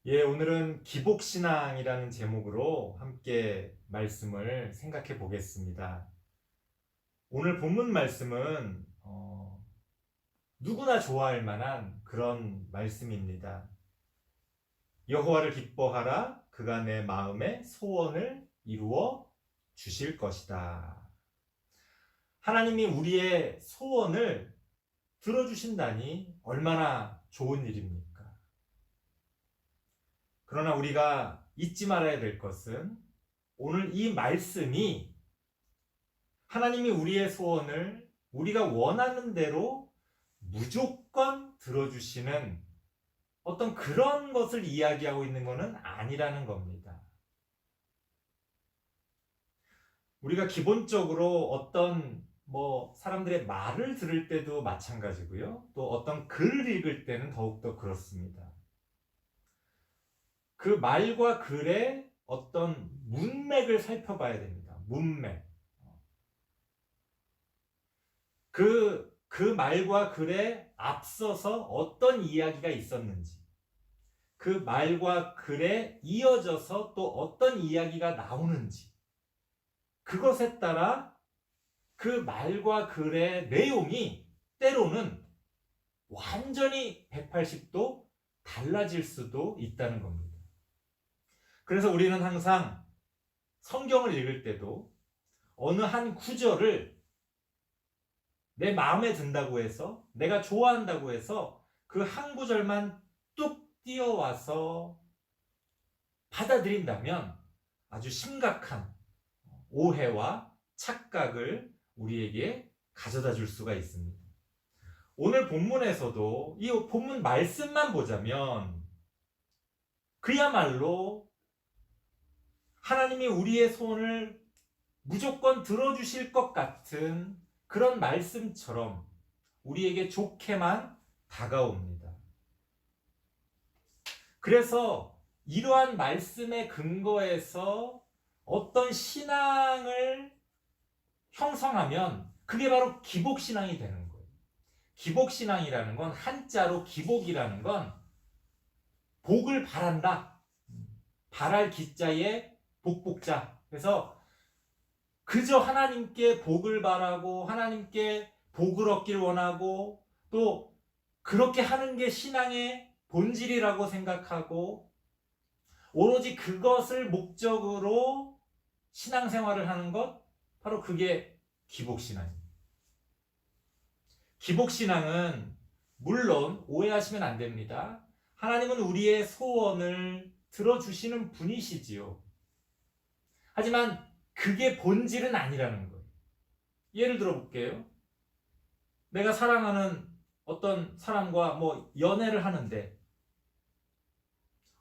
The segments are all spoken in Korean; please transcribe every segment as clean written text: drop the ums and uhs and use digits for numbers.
오늘은 기복신앙이라는 제목으로 함께 말씀을 생각해 보겠습니다. 오늘 본문 말씀은 누구나 좋아할 만한 그런 말씀입니다. 여호와를 기뻐하라, 그가 내 마음의 소원을 이루어 주실 것이다. 하나님이 우리의 소원을 들어주신다니 얼마나 좋은 일입니까? 그러나 우리가 잊지 말아야 될 것은 오늘 이 말씀이 하나님이 우리의 소원을 우리가 원하는 대로 무조건 들어주시는 어떤 그런 것을 이야기하고 있는 것은 아니라는 겁니다. 우리가 기본적으로 어떤 사람들의 말을 들을 때도 마찬가지고요. 또 어떤 글을 읽을 때는 더욱더 그렇습니다. 그 말과 글의 어떤 문맥을 살펴봐야 됩니다. 문맥. 그 말과 글에 앞서서 어떤 이야기가 있었는지, 그 말과 글에 이어져서 또 어떤 이야기가 나오는지, 그것에 따라 그 말과 글의 내용이 때로는 완전히 180도 달라질 수도 있다는 겁니다. 그래서 우리는 항상 성경을 읽을 때도 어느 한 구절을 내 마음에 든다고 해서, 내가 좋아한다고 해서 그 한 구절만 뚝 띄어와서 받아들인다면 아주 심각한 오해와 착각을 우리에게 가져다 줄 수가 있습니다. 오늘 본문에서도 이 본문 말씀만 보자면 그야말로 하나님이 우리의 소원을 무조건 들어주실 것 같은 그런 말씀처럼 우리에게 좋게만 다가옵니다. 그래서 이러한 말씀의 근거에서 어떤 신앙을 형성하면 그게 바로 기복신앙이 되는 거예요. 기복신앙이라는 건 한자로 기복이라는 건 복을 바란다. 바랄 기자에 복복자. 그래서 그저 하나님께 복을 바라고 하나님께 복을 얻길 원하고 또 그렇게 하는 게 신앙의 본질이라고 생각하고 오로지 그것을 목적으로 신앙생활을 하는 것, 바로 그게 기복신앙입니다. 기복신앙은 물론 오해하시면 안 됩니다. 하나님은 우리의 소원을 들어주시는 분이시지요. 하지만 그게 본질은 아니라는 거예요. 예를 들어 볼게요. 내가 사랑하는 어떤 사람과 연애를 하는데,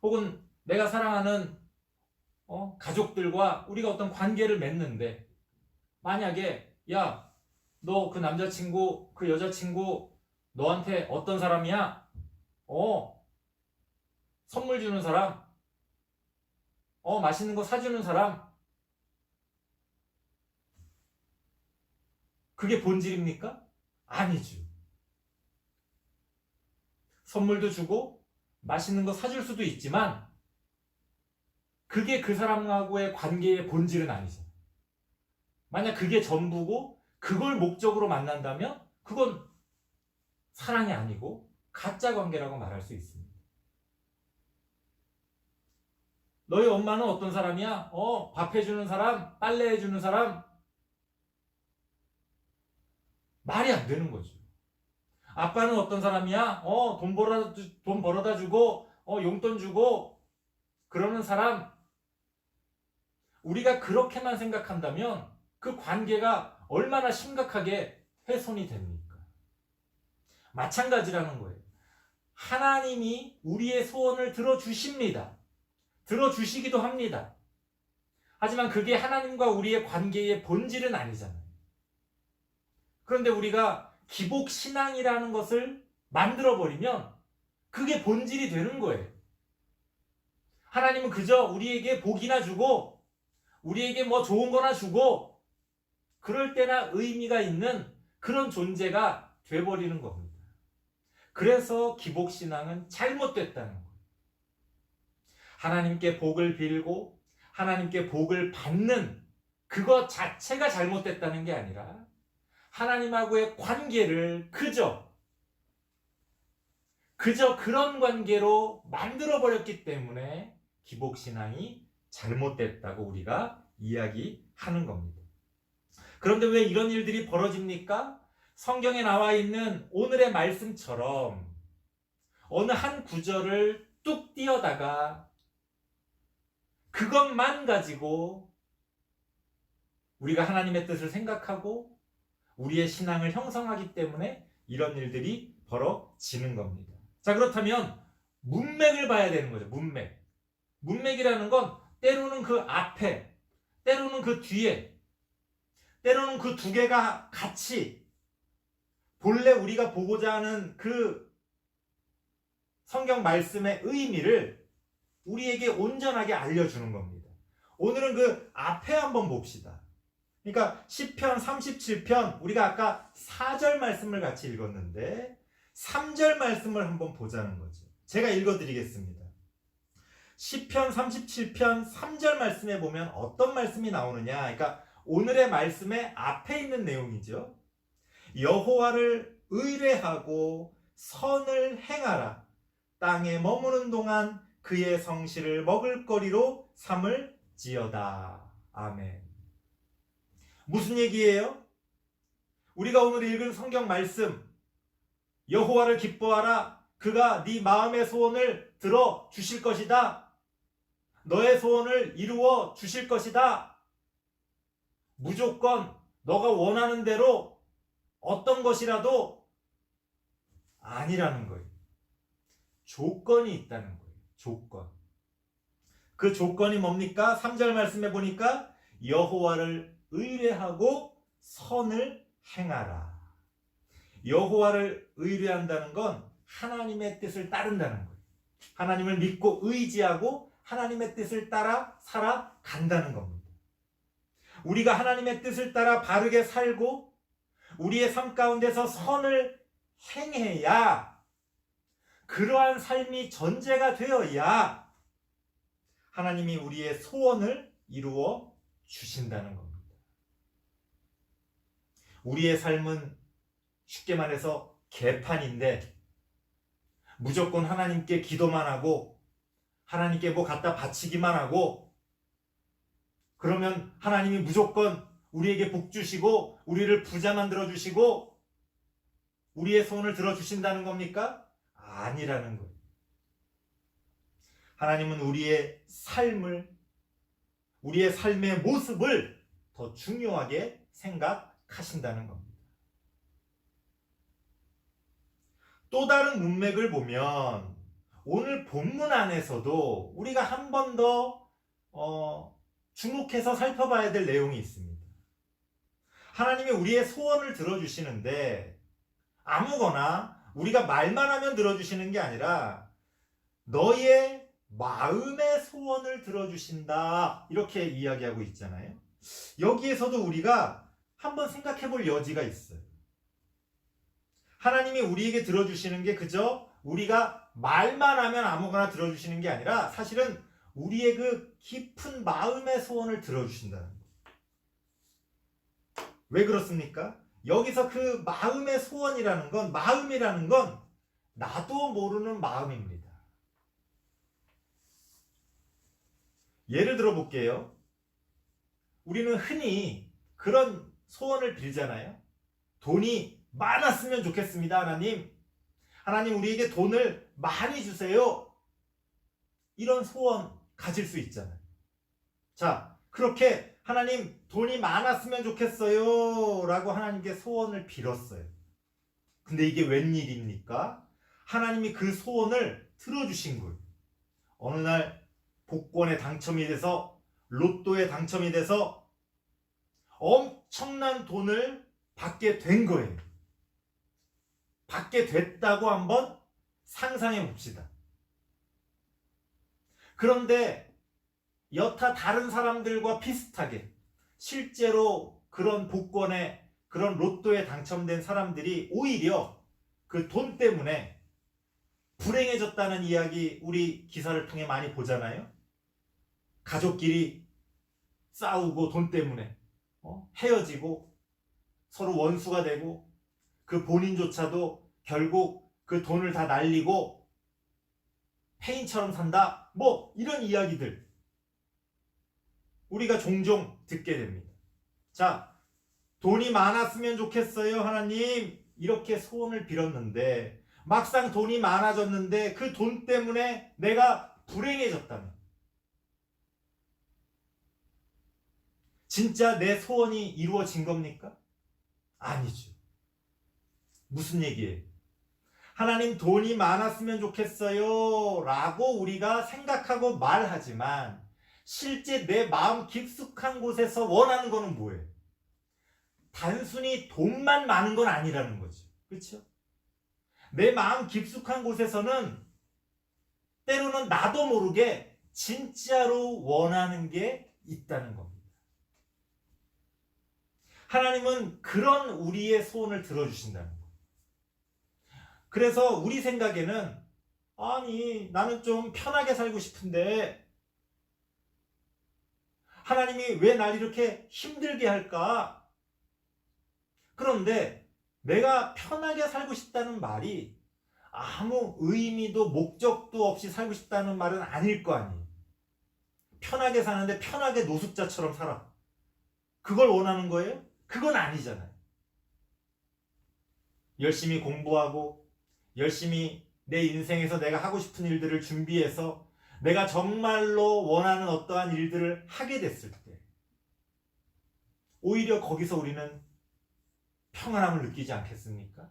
혹은 내가 사랑하는 가족들과 우리가 어떤 관계를 맺는데, 만약에 야, 너 그 남자친구, 그 여자친구 너한테 어떤 사람이야? 선물 주는 사람, 맛있는 거 사주는 사람, 그게 본질입니까? 아니죠. 선물도 주고 맛있는 거 사줄 수도 있지만 그게 그 사람하고의 관계의 본질은 아니잖아요. 만약 그게 전부고 그걸 목적으로 만난다면 그건 사랑이 아니고 가짜 관계라고 말할 수 있습니다. 너희 엄마는 어떤 사람이야? 밥 해주는 사람, 빨래 해주는 사람? 말이 안 되는 거죠. 아빠는 어떤 사람이야? 돈 벌어다 주고, 용돈 주고, 그러는 사람. 우리가 그렇게만 생각한다면 그 관계가 얼마나 심각하게 훼손이 됩니까? 마찬가지라는 거예요. 하나님이 우리의 소원을 들어주십니다. 들어주시기도 합니다. 하지만 그게 하나님과 우리의 관계의 본질은 아니잖아요. 그런데 우리가 기복신앙이라는 것을 만들어버리면 그게 본질이 되는 거예요. 하나님은 그저 우리에게 복이나 주고 우리에게 좋은 거나 주고 그럴 때나 의미가 있는 그런 존재가 돼버리는 겁니다. 그래서 기복신앙은 잘못됐다는 거예요. 하나님께 복을 빌고 하나님께 복을 받는 그것 자체가 잘못됐다는 게 아니라 하나님하고의 관계를 그저 그런 관계로 만들어버렸기 때문에 기복신앙이 잘못됐다고 우리가 이야기하는 겁니다. 그런데 왜 이런 일들이 벌어집니까? 성경에 나와 있는 오늘의 말씀처럼 어느 한 구절을 뚝 띄어다가 그것만 가지고 우리가 하나님의 뜻을 생각하고 우리의 신앙을 형성하기 때문에 이런 일들이 벌어지는 겁니다. 자, 그렇다면 문맥을 봐야 되는 거죠. 문맥이라는 건 때로는 그 앞에, 때로는 그 뒤에, 때로는 그 두 개가 같이 본래 우리가 보고자 하는 그 성경 말씀의 의미를 우리에게 온전하게 알려주는 겁니다. 오늘은 그 앞에 한번 봅시다. 그러니까 시편 37편 우리가 아까 4절 말씀을 같이 읽었는데 3절 말씀을 한번 보자는 거죠. 제가 읽어드리겠습니다. 시편 37편 3절 말씀에 보면 어떤 말씀이 나오느냐. 그러니까 오늘의 말씀의 앞에 있는 내용이죠. 여호와를 의뢰하고 선을 행하라. 땅에 머무는 동안 그의 성실을 먹을거리로 삼을지어다. 아멘. 무슨 얘기예요? 우리가 오늘 읽은 성경 말씀, 여호와를 기뻐하라. 그가 네 마음의 소원을 들어 주실 것이다. 너의 소원을 이루어 주실 것이다. 무조건 너가 원하는 대로 어떤 것이라도 아니라는 거예요. 조건이 있다는 거예요. 조건. 그 조건이 뭡니까? 3절 말씀에 보니까 여호와를 의뢰하고 선을 행하라. 여호와를 의뢰한다는 건 하나님의 뜻을 따른다는 거예요. 하나님을 믿고 의지하고 하나님의 뜻을 따라 살아간다는 겁니다. 우리가 하나님의 뜻을 따라 바르게 살고 우리의 삶 가운데서 선을 행해야, 그러한 삶이 전제가 되어야 하나님이 우리의 소원을 이루어 주신다는 겁니다. 우리의 삶은 쉽게 말해서 개판인데 무조건 하나님께 기도만 하고 하나님께 뭐 갖다 바치기만 하고 그러면 하나님이 무조건 우리에게 복 주시고 우리를 부자 만들어 주시고 우리의 소원을 들어주신다는 겁니까? 아니라는 거예요. 하나님은 우리의 삶을, 우리의 삶의 모습을 더 중요하게 생각하신다는 겁니다. 또 다른 문맥을 보면 오늘 본문 안에서도 우리가 한 번 더 주목해서 살펴봐야 될 내용이 있습니다. 하나님이 우리의 소원을 들어주시는데 아무거나 우리가 말만 하면 들어주시는 게 아니라 너의 마음의 소원을 들어주신다, 이렇게 이야기하고 있잖아요. 여기에서도 우리가 한번 생각해 볼 여지가 있어요. 하나님이 우리에게 들어주시는 게 그저 우리가 말만 하면 아무거나 들어주시는 게 아니라 사실은 우리의 그 깊은 마음의 소원을 들어주신다는 거예요. 왜 그렇습니까? 여기서 그 마음의 소원이라는 건, 마음이라는 건 나도 모르는 마음입니다. 예를 들어 볼게요. 우리는 흔히 그런 소원을 빌잖아요. 돈이 많았으면 좋겠습니다, 하나님. 하나님, 우리에게 돈을 많이 주세요. 이런 소원 가질 수 있잖아요. 자, 그렇게 하나님, 돈이 많았으면 좋겠어요 라고 하나님께 소원을 빌었어요. 근데 이게 웬일입니까? 하나님이 그 소원을 들어주신 거예요. 어느 날 복권에 당첨이 돼서, 로또에 당첨이 돼서 엄청난 돈을 받게 된 거예요. 받게 됐다고 한번 상상해 봅시다. 그런데 여타 다른 사람들과 비슷하게 실제로 그런 복권에, 그런 로또에 당첨된 사람들이 오히려 그 돈 때문에 불행해졌다는 이야기 우리 기사를 통해 많이 보잖아요. 가족끼리 싸우고 돈 때문에 헤어지고 서로 원수가 되고 그 본인조차도 결국 그 돈을 다 날리고 폐인처럼 산다. 뭐 이런 이야기들 우리가 종종 듣게 됩니다. 자, 돈이 많았으면 좋겠어요, 하나님. 이렇게 소원을 빌었는데 막상 돈이 많아졌는데 그 돈 때문에 내가 불행해졌다면 진짜 내 소원이 이루어진 겁니까? 아니죠. 무슨 얘기예요? 하나님 돈이 많았으면 좋겠어요 라고 우리가 생각하고 말하지만 실제 내 마음 깊숙한 곳에서 원하는 거는 뭐예요? 단순히 돈만 많은 건 아니라는 거죠. 그렇죠? 내 마음 깊숙한 곳에서는 때로는 나도 모르게 진짜로 원하는 게 있다는 겁니다. 하나님은 그런 우리의 소원을 들어주신다는 거예요. 그래서 우리 생각에는 아니 나는 좀 편하게 살고 싶은데 하나님이 왜 날 이렇게 힘들게 할까? 그런데 내가 편하게 살고 싶다는 말이 아무 의미도 목적도 없이 살고 싶다는 말은 아닐 거 아니에요. 편하게 사는데 편하게 노숙자처럼 살아. 그걸 원하는 거예요? 그건 아니잖아요. 열심히 공부하고 열심히 내 인생에서 내가 하고 싶은 일들을 준비해서 내가 정말로 원하는 어떠한 일들을 하게 됐을 때 오히려 거기서 우리는 평안함을 느끼지 않겠습니까?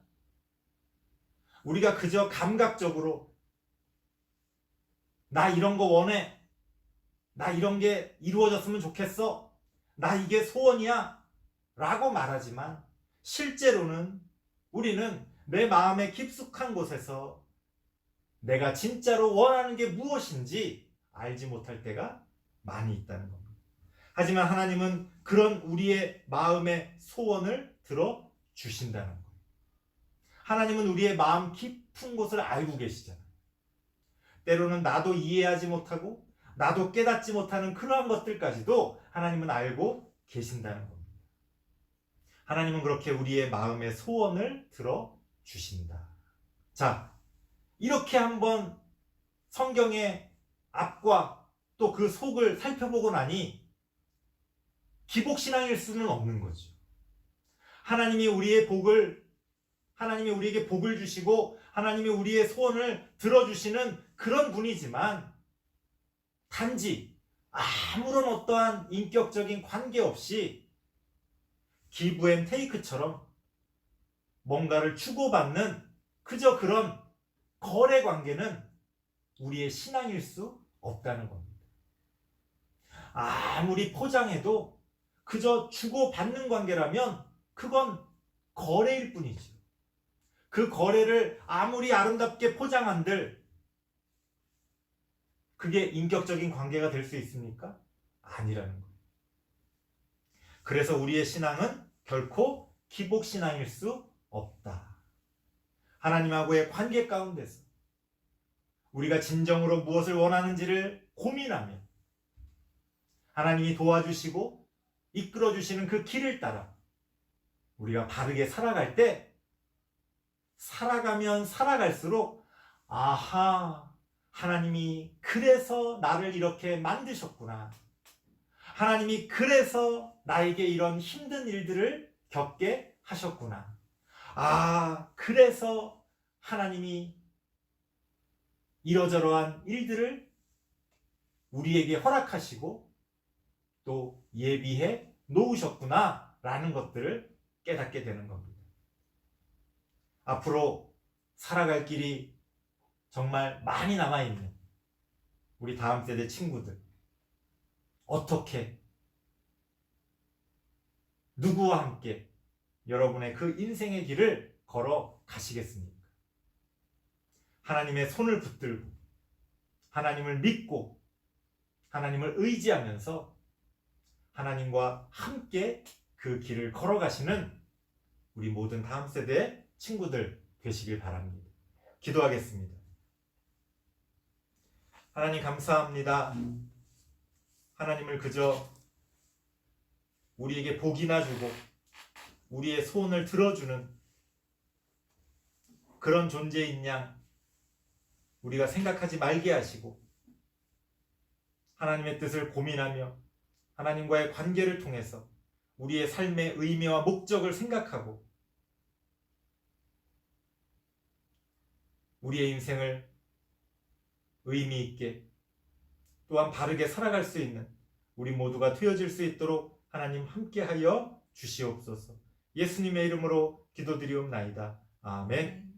우리가 그저 감각적으로 나 이런 거 원해. 나 이런 게 이루어졌으면 좋겠어. 나 이게 소원이야. 라고 말하지만 실제로는 우리는 내 마음의 깊숙한 곳에서 내가 진짜로 원하는 게 무엇인지 알지 못할 때가 많이 있다는 겁니다. 하지만 하나님은 그런 우리의 마음의 소원을 들어주신다는 거예요. 하나님은 우리의 마음 깊은 곳을 알고 계시잖아요. 때로는 나도 이해하지 못하고 나도 깨닫지 못하는 그러한 것들까지도 하나님은 알고 계신다는 겁니다. 하나님은 그렇게 우리의 마음의 소원을 들어주신다. 자, 이렇게 한번 성경의 앞과 또 그 속을 살펴보고 나니 기복신앙일 수는 없는 거죠. 하나님이 우리에게 복을 주시고 하나님이 우리의 소원을 들어주시는 그런 분이지만 단지 아무런 어떠한 인격적인 관계 없이 기브 앤 테이크처럼 뭔가를 주고받는 그저 그런 거래 관계는 우리의 신앙일 수 없다는 겁니다. 아무리 포장해도 그저 주고받는 관계라면 그건 거래일 뿐이죠. 그 거래를 아무리 아름답게 포장한들 그게 인격적인 관계가 될 수 있습니까? 아니라는 거예요. 그래서 우리의 신앙은 결코 기복신앙일 수 없다. 하나님하고의 관계 가운데서 우리가 진정으로 무엇을 원하는지를 고민하며 하나님이 도와주시고 이끌어주시는 그 길을 따라 우리가 바르게 살아갈 때 살아가면 살아갈수록 아하, 하나님이 그래서 나를 이렇게 만드셨구나. 하나님이 그래서 나에게 이런 힘든 일들을 겪게 하셨구나. 아, 그래서 하나님이 이러저러한 일들을 우리에게 허락하시고 또 예비해 놓으셨구나 라는 것들을 깨닫게 되는 겁니다. 앞으로 살아갈 길이 정말 많이 남아있는 우리 다음 세대 친구들, 어떻게 누구와 함께 여러분의 그 인생의 길을 걸어 가시겠습니까? 하나님의 손을 붙들고 하나님을 믿고 하나님을 의지하면서 하나님과 함께 그 길을 걸어가시는 우리 모든 다음 세대의 친구들 되시길 바랍니다. 기도하겠습니다. 하나님 감사합니다. 하나님을 그저 우리에게 복이나 주고 우리의 소원을 들어주는 그런 존재인 양 우리가 생각하지 말게 하시고 하나님의 뜻을 고민하며 하나님과의 관계를 통해서 우리의 삶의 의미와 목적을 생각하고 우리의 인생을 의미 있게 또한 바르게 살아갈 수 있는 우리 모두가 되어질 수 있도록 하나님 함께하여 주시옵소서. 예수님의 이름으로 기도드리옵나이다. 아멘.